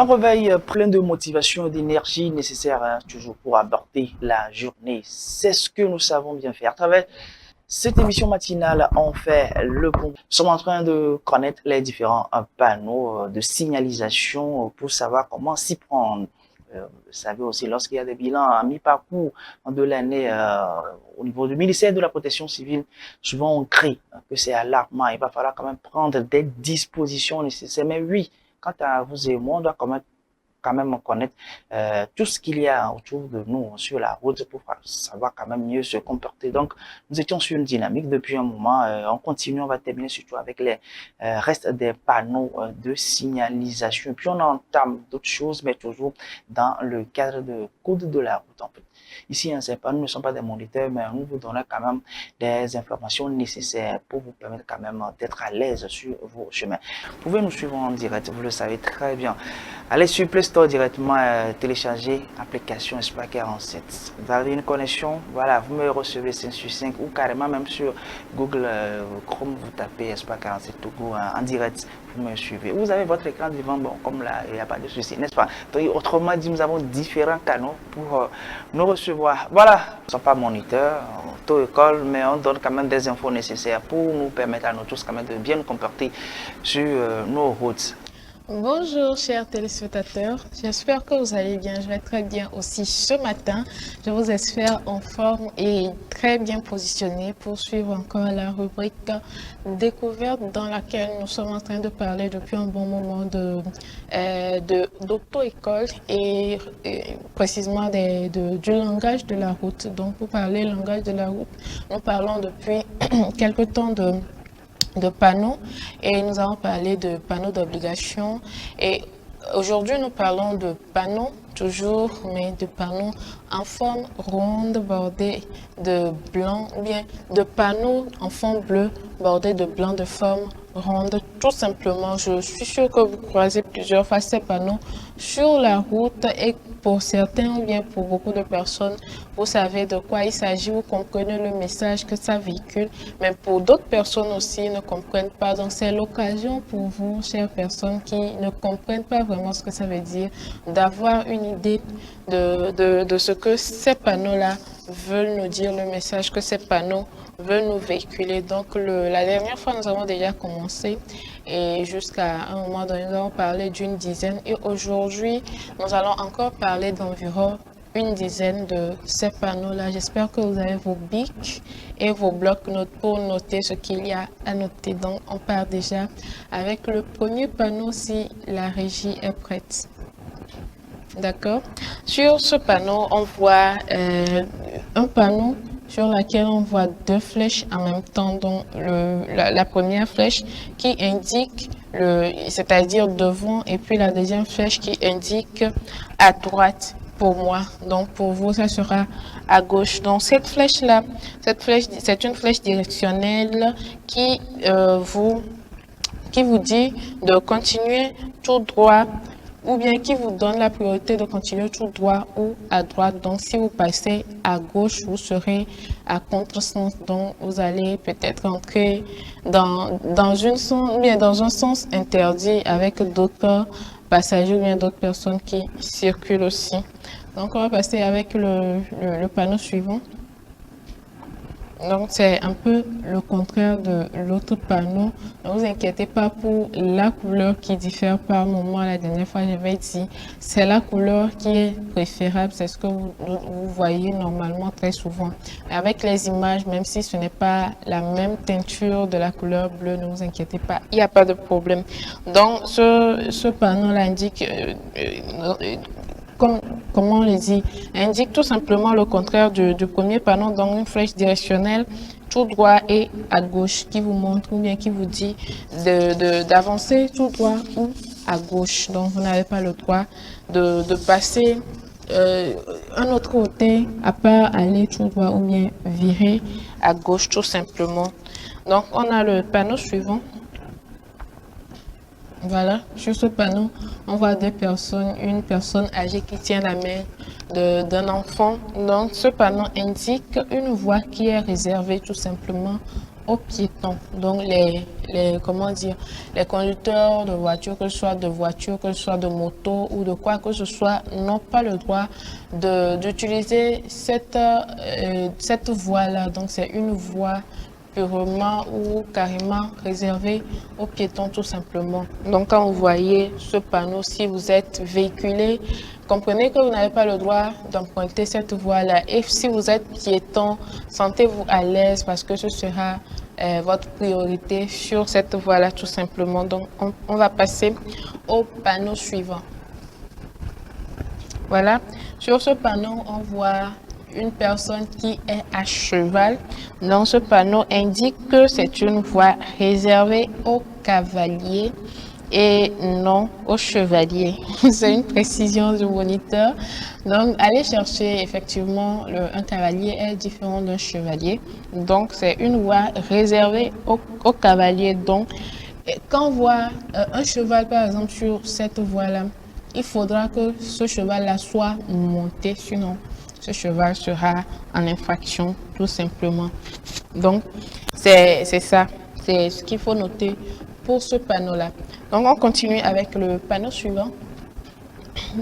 Un réveil plein de motivation et d'énergie nécessaire toujours pour aborder la journée. C'est ce que nous savons bien faire. À travers cette émission matinale, on fait le bon. Nous sommes en train de connaître les différents panneaux de signalisation pour savoir comment s'y prendre. Vous savez aussi, lorsqu'il y a des bilans à mi-parcours de l'année au niveau du ministère de la Protection civile, souvent on crie que c'est alarmant. Il va falloir quand même prendre des dispositions nécessaires. Mais oui, quant à vous et moi, on doit quand même connaître tout ce qu'il y a autour de nous sur la route pour savoir quand même mieux se comporter. Donc, nous étions sur une dynamique depuis un moment. On continue, on va terminer surtout avec les restes des panneaux de signalisation. Et puis, on entame d'autres choses, mais toujours dans le cadre de code de la route, en fait. Ici, nous ne sommes pas des moniteurs, mais nous vous donnons quand même des informations nécessaires pour vous permettre quand même d'être à l'aise sur vos chemins. Vous pouvez nous suivre en direct, vous le savez très bien. Allez sur Play Store directement, télécharger l'application Espoir 47. Vous avez une connexion, voilà, vous me recevez 5 sur 5 ou carrément même sur Google Chrome, vous tapez Espoir 47 Togo en direct, vous me suivez. Vous avez votre écran devant, bon, comme là, il n'y a pas de souci, n'est-ce pas? Donc, autrement dit, nous avons différents canaux pour nous recevoir. Voilà, nous ne sommes pas moniteurs, auto-école, mais on donne quand même des infos nécessaires pour nous permettre à nous tous quand même de bien nous comporter sur nos routes. Bonjour chers téléspectateurs, j'espère que vous allez bien, je vais très bien aussi ce matin. Je vous espère en forme et très bien positionné pour suivre encore la rubrique découverte dans laquelle nous sommes en train de parler depuis un bon moment d'auto-école et précisément du langage de la route. Donc pour parler langage de la route, nous parlons depuis quelque temps de panneaux et nous avons parlé de panneaux d'obligation et aujourd'hui nous parlons de panneaux toujours, mais de panneaux en forme ronde bordée de blanc ou bien de panneaux en fond bleu bordés de blanc de forme ronde. Tout simplement, je suis sûre que vous croisez plusieurs fois ces panneaux sur la route et pour certains ou bien pour beaucoup de personnes, vous savez de quoi il s'agit, vous comprenez le message que ça véhicule, mais pour d'autres personnes aussi ne comprennent pas. Donc c'est l'occasion pour vous, chères personnes qui ne comprennent pas vraiment ce que ça veut dire, d'avoir une idée de ce que ces panneaux-là veulent nous dire, le message que ces panneaux veulent nous véhiculer. Donc la dernière fois, nous avons déjà commencé et jusqu'à un moment donné, nous avons parlé d'une dizaine et aujourd'hui, nous allons encore parler d'environ une dizaine de ces panneaux-là. J'espère que vous avez vos bics et vos blocs-notes pour noter ce qu'il y a à noter. Donc, on part déjà avec le premier panneau si la régie est prête. D'accord. Sur ce panneau, on voit un panneau sur lequel on voit deux flèches en même temps. Donc, la première flèche qui indique, c'est-à-dire devant, et puis la deuxième flèche qui indique à droite pour moi. Donc, pour vous, ça sera à gauche. Donc, cette flèche-là, c'est une flèche directionnelle qui vous dit de continuer tout droit ou bien qui vous donne la priorité de continuer tout droit ou à droite. Donc, si vous passez à gauche, vous serez à contresens. Donc, vous allez peut-être entrer dans un sens interdit avec d'autres passagers ou bien d'autres personnes qui circulent aussi. Donc, on va passer avec le panneau suivant. Donc, c'est un peu le contraire de l'autre panneau. Ne vous inquiétez pas pour la couleur qui diffère par moment. La dernière fois, j'avais dit, c'est la couleur qui est préférable. C'est ce que vous voyez normalement très souvent. Avec les images, même si ce n'est pas la même teinture de la couleur bleue, ne vous inquiétez pas, il n'y a pas de problème. Donc, ce panneau-là indique... comment on le dit, indique tout simplement le contraire du premier panneau, donc une flèche directionnelle tout droit et à gauche qui vous montre ou bien qui vous dit d'avancer tout droit ou à gauche. Donc vous n'avez pas le droit de passer un autre côté à part aller tout droit ou bien virer à gauche tout simplement. Donc on a le panneau suivant. Voilà, sur ce panneau, on voit deux personnes, une personne âgée qui tient la main d'un enfant. Donc, ce panneau indique une voie qui est réservée tout simplement aux piétons. Donc comment dire, les conducteurs de voitures, que ce soit de voitures, que ce soit de moto ou de quoi que ce soit, n'ont pas le droit d'utiliser cette voie-là. Donc c'est une voie purement ou carrément réservée aux piétons tout simplement. Donc quand vous voyez ce panneau, si vous êtes véhiculé, comprenez que vous n'avez pas le droit d'emprunter cette voie-là. Et si vous êtes piéton, sentez-vous à l'aise parce que ce sera votre priorité sur cette voie-là tout simplement. Donc on va passer au panneau suivant. Voilà, sur ce panneau, on voit une personne qui est à cheval. Donc ce panneau indique que c'est une voie réservée aux cavaliers et non aux chevaliers. C'est une précision du moniteur. Donc allez chercher effectivement, un cavalier est différent d'un chevalier. Donc c'est une voie réservée aux cavaliers. Donc quand on voit un cheval par exemple sur cette voie-là, il faudra que ce cheval-là soit monté, sinon ce cheval sera en infraction tout simplement. Donc c'est ça, c'est ce qu'il faut noter pour ce panneau-là. Donc on continue avec le panneau suivant.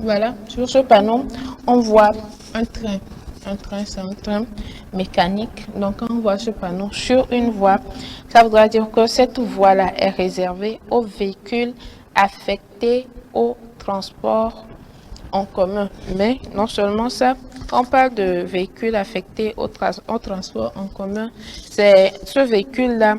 Voilà, sur ce panneau, on voit un train. Un train, c'est un train mécanique. Donc quand on voit ce panneau sur une voie, ça voudra dire que cette voie-là est réservée aux véhicules affectés au transport en commun. Mais non seulement ça, on parle de véhicules affectés au transport en commun, c'est ce véhicule-là,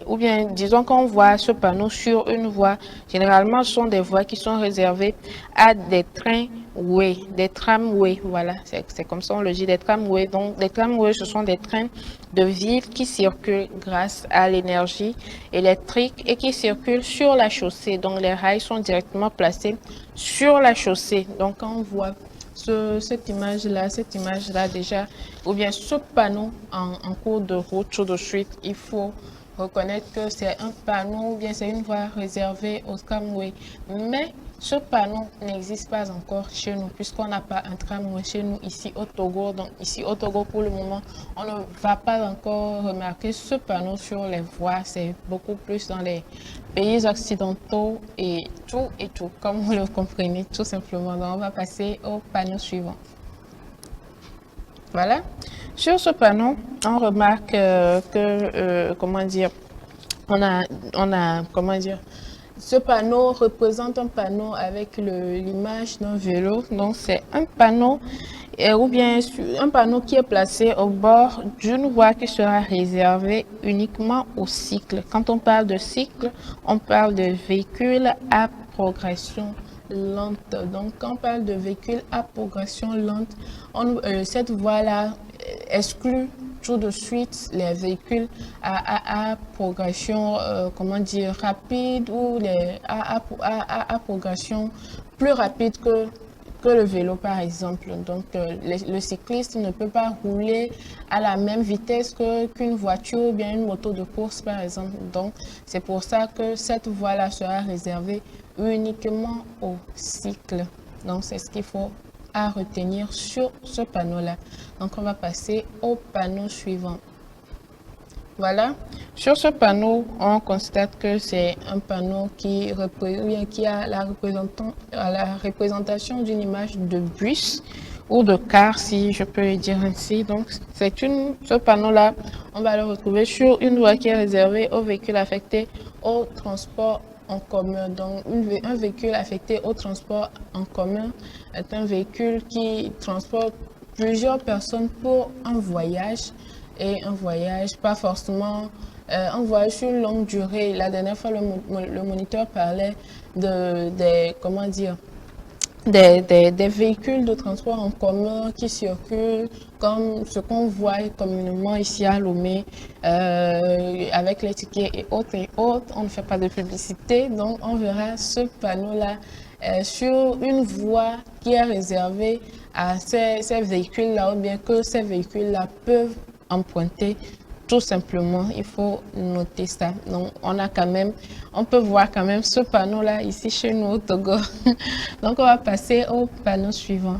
ou bien disons qu'on voit ce panneau sur une voie, généralement ce sont des voies qui sont réservées à des trains-way, des tramways, voilà, c'est comme ça on le dit, des tramways. Donc les tramways, ce sont des trains de ville qui circulent grâce à l'énergie électrique et qui circulent sur la chaussée. Donc les rails sont directement placés sur la chaussée. Donc quand on voit cette image-là déjà, ou bien ce panneau en cours de route tout de suite, il faut reconnaître que c'est un panneau ou bien c'est une voie réservée au tramway. Mais ce panneau n'existe pas encore chez nous puisqu'on n'a pas un tramway chez nous ici au Togo. Donc ici au Togo pour le moment, on ne va pas encore remarquer ce panneau sur les voies. C'est beaucoup plus dans les pays occidentaux et tout, comme vous le comprenez tout simplement. Donc on va passer au panneau suivant. Voilà. Sur ce panneau, on remarque comment dire, comment dire, ce panneau représente un panneau avec l'image d'un vélo. Donc c'est un panneau ou bien un panneau qui est placé au bord d'une voie qui sera réservée uniquement au cycle. Quand on parle de cycle, on parle de véhicules à progression lente. Donc quand on parle de véhicules à progression lente, cette voie-là exclut tout de suite les véhicules à progression, comment dire, rapide ou à progression plus rapide que le vélo par exemple. Donc le cycliste ne peut pas rouler à la même vitesse qu'une voiture ou bien une moto de course par exemple. Donc c'est pour ça que cette voie-là sera réservée uniquement au cycle. Donc c'est ce qu'il faut à retenir sur ce panneau-là. Donc on va passer au panneau suivant. Voilà, sur ce panneau, on constate que c'est un panneau qui a la représentation d'une image de bus ou de car, si je peux le dire ainsi. Donc, ce panneau-là, on va le retrouver sur une voie qui est réservée aux véhicules affectés au transport en commun. Donc, un véhicule affecté au transport en commun est un véhicule qui transporte plusieurs personnes pour un voyage. Et un voyage, pas forcément un voyage sur une longue durée. La dernière fois, le moniteur parlait des véhicules de transport en commun qui circulent comme ce qu'on voit communément ici à Lomé avec les tickets et autres et autres. On ne fait pas de publicité, donc on verra ce panneau-là sur une voie qui est réservée à ces véhicules-là ou bien que ces véhicules-là peuvent emprunter tout simplement. Il faut noter ça. Donc on peut voir quand même ce panneau là ici chez nous au Togo. Donc on va passer au panneau suivant.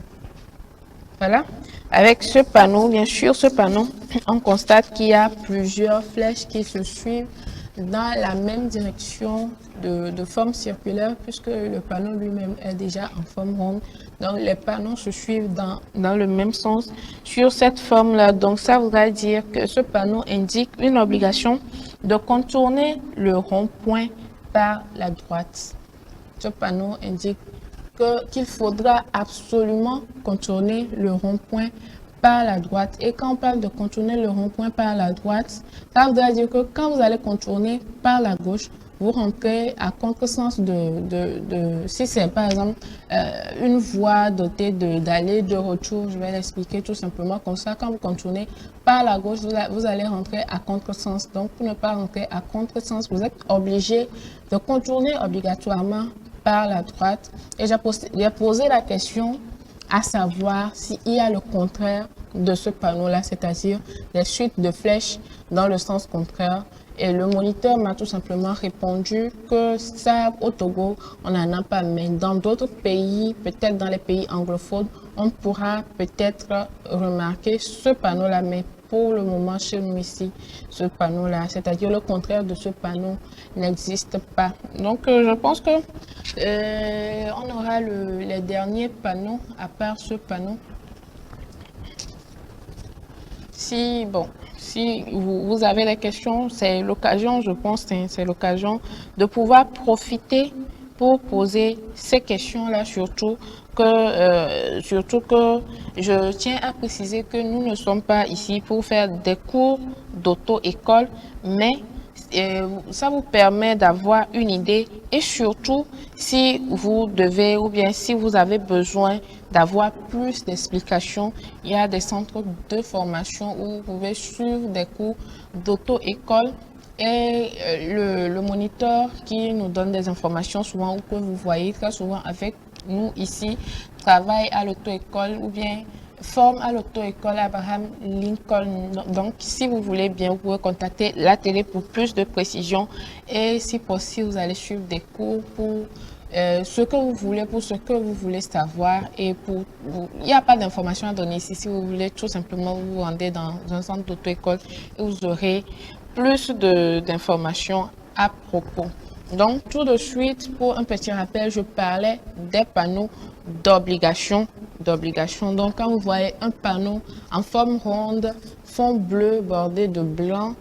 Voilà, Avec ce panneau, bien sûr, ce panneau, on constate qu'il y a plusieurs flèches qui se suivent dans la même direction de forme circulaire, puisque le panneau lui-même est déjà en forme ronde. Donc, les panneaux se suivent dans le même sens sur cette forme-là. Donc, ça voudrait dire que ce panneau indique une obligation de contourner le rond-point par la droite. Ce panneau indique qu'il faudra absolument contourner le rond-point par la droite. Et quand on parle de contourner le rond-point par la droite, ça voudra dire que quand vous allez contourner par la gauche, vous rentrez à contresens si c'est par exemple une voie dotée d'aller de retour, je vais l'expliquer tout simplement comme ça. Quand vous contournez par la gauche, vous allez rentrer à contresens. Donc, pour ne pas rentrer à contresens, vous êtes obligé de contourner obligatoirement par la droite. Et j'ai posé la question à savoir s'il y a le contraire de ce panneau-là, c'est-à-dire des suites de flèches dans le sens contraire. Et le moniteur m'a tout simplement répondu que ça, au Togo, on n'en a pas. Mais dans d'autres pays, peut-être dans les pays anglophones, on pourra peut-être remarquer ce panneau-là. Mais pour le moment, chez nous ici, ce panneau-là, c'est-à-dire le contraire de ce panneau, n'existe pas. Donc, je pense que on aura les derniers panneaux à part ce panneau. Si vous avez des questions, c'est l'occasion, je pense, c'est l'occasion de pouvoir profiter pour poser ces questions-là, surtout que je tiens à préciser que nous ne sommes pas ici pour faire des cours d'auto-école, mais ça vous permet d'avoir une idée et surtout si vous devez ou bien si vous avez besoin d'avoir plus d'explications, il y a des centres de formation où vous pouvez suivre des cours d'auto-école et le moniteur qui nous donne des informations souvent ou que vous voyez très souvent avec nous ici travaille à l'auto-école ou bien forme à l'auto-école Abraham Lincoln. Donc, si vous voulez bien, vous pouvez contacter la télé pour plus de précision. Et si possible, vous allez suivre des cours pour ce que vous voulez, pour ce que vous voulez savoir. Et il n'y a pas d'informations à donner ici. Si vous voulez tout simplement vous rendez dans un centre d'auto-école et vous aurez plus d'informations à propos. Donc, tout de suite, pour un petit rappel, je parlais des panneaux d'obligation. Donc, quand vous voyez un panneau en forme ronde, fond bleu bordé de blanc,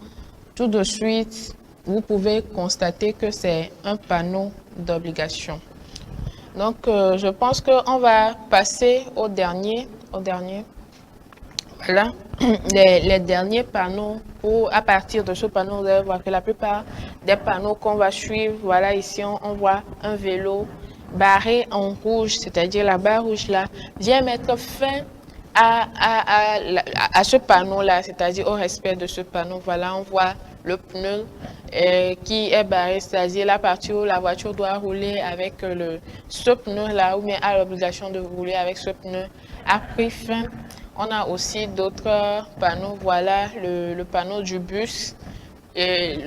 tout de suite, vous pouvez constater que c'est un panneau d'obligation. Donc, je pense qu'on va passer au dernier. Voilà, les derniers panneaux. À partir de ce panneau, vous allez voir que la plupart des panneaux qu'on va suivre, voilà, ici, on voit un vélo barré en rouge, c'est-à-dire la barre rouge là, vient mettre fin à ce panneau-là, c'est-à-dire au respect de ce panneau. Voilà, on voit le pneu qui est barré, c'est-à-dire la partie où la voiture doit rouler avec ce pneu-là, ou bien a l'obligation de rouler avec ce pneu, a pris fin. On a aussi d'autres panneaux, voilà le panneau du bus. Et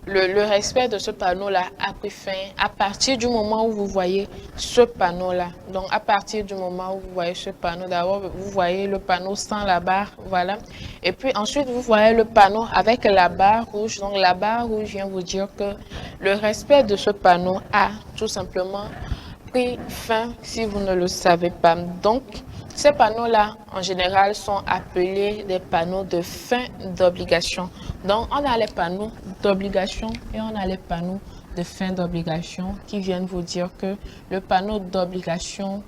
le respect de ce panneau-là a pris fin à partir du moment où vous voyez ce panneau-là. Donc, à partir du moment où vous voyez ce panneau, d'abord, vous voyez le panneau sans la barre, voilà. Et puis ensuite, vous voyez le panneau avec la barre rouge. Donc, la barre rouge vient vous dire que le respect de ce panneau a tout simplement pris fin si vous ne le savez pas. Donc, ces panneaux-là, en général, sont appelés des panneaux de fin d'obligation. Donc, on a les panneaux d'obligation et on a les panneaux de fin d'obligation qui viennent vous dire que le panneau d'obligation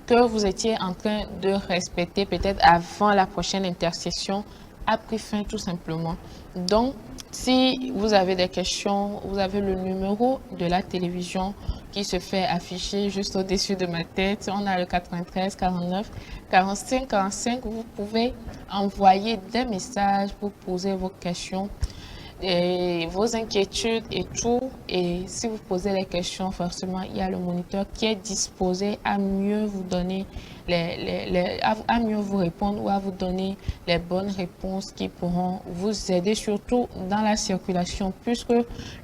que vous étiez en train de respecter peut-être avant la prochaine intersection a pris fin tout simplement. Donc, si vous avez des questions, vous avez le numéro de la télévision qui se fait afficher juste au-dessus de ma tête. On a le 93 49 45 45. Vous pouvez envoyer des messages pour poser vos questions et vos inquiétudes et tout. Et si vous posez les questions, forcément, il y a le moniteur qui est disposé à mieux vous donner à mieux vous répondre ou à vous donner les bonnes réponses qui pourront vous aider, surtout dans la circulation, puisque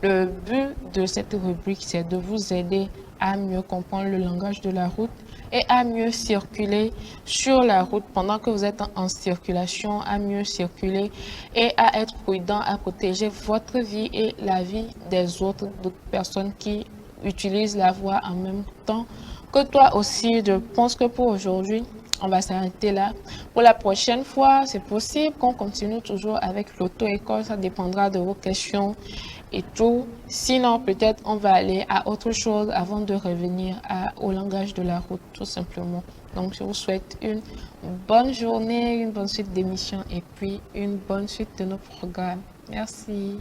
le but de cette rubrique, c'est de vous aider à mieux comprendre le langage de la route et à mieux circuler sur la route pendant que vous êtes en circulation, à mieux circuler et à être prudent, à protéger votre vie et la vie des autres, d'autres personnes qui utilisent la voie en même temps que toi aussi. Je pense que pour aujourd'hui, on va s'arrêter là. Pour la prochaine fois, c'est possible qu'on continue toujours avec l'auto-école. Ça dépendra de vos questions et tout. Sinon, peut-être on va aller à autre chose avant de revenir au langage de la route, tout simplement. Donc, je vous souhaite une bonne journée, une bonne suite d'émissions et puis une bonne suite de nos programmes. Merci.